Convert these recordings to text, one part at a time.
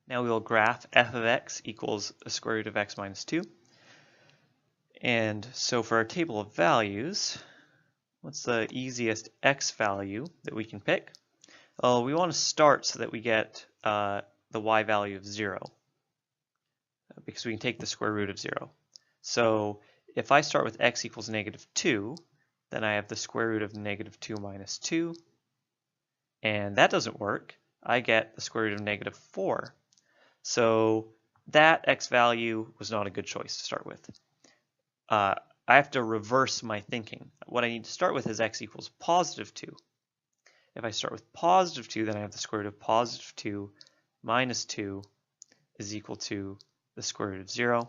Now we will graph f of x equals the square root of x minus 2. And so for our table of values, what's the easiest x value that we can pick? Well, we want to start so that we get the y value of 0, because we can take the square root of 0. So if I start with x equals negative 2, then I have the square root of negative 2 minus 2. And that doesn't work. I get the square root of negative 4. So that x value was not a good choice to start with. I have to reverse my thinking. What I need to start with is x equals positive 2. If I start with positive 2, then I have the square root of positive 2 minus 2 is equal to the square root of 0,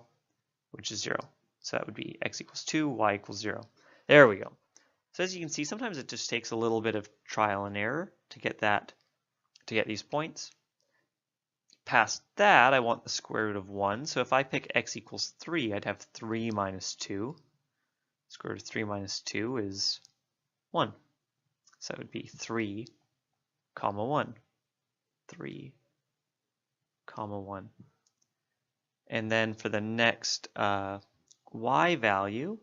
which is 0. So that would be x equals 2, y equals 0. There we go. So as you can see, sometimes it just takes a little bit of trial and error to get these points. Past that, I want the square root of 1. So if I pick x equals 3, I'd have 3 minus 2. Square root of 3 minus 2 is 1. So that would be 3, comma 1. 3, comma 1. And then for the next y value,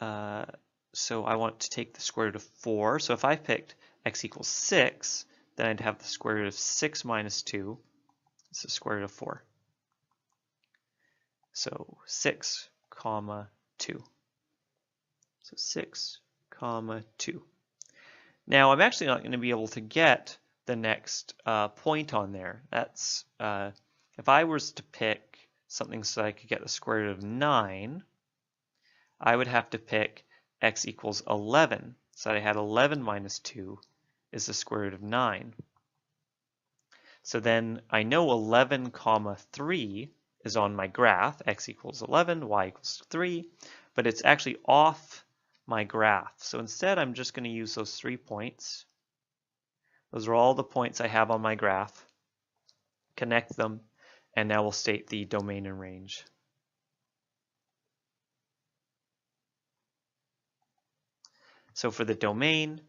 so I want to take the square root of 4. So if I picked x equals 6, then I'd have the square root of 6 minus 2. It's the square root of 4. So 6, comma 2. So 6, comma 2. Now I'm actually not going to be able to get the next point on there. That's if I was to pick something so I could get the square root of 9, I would have to pick x equals 11. So I had 11 minus 2 is the square root of 9. So then I know 11 comma 3 is on my graph, x equals 11, y equals 3, but it's actually off my graph. So instead I'm just going to use those 3 points. Those are all the points I have on my graph. Connect them, and now we'll state the domain and range. So for the domain,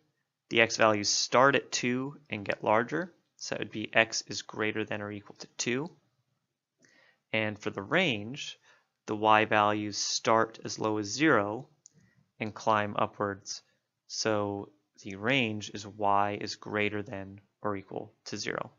the x values start at 2 and get larger. So it would be x is greater than or equal to 2. And for the range, the y values start as low as 0 and climb upwards. So the range is y is greater than or equal to 0.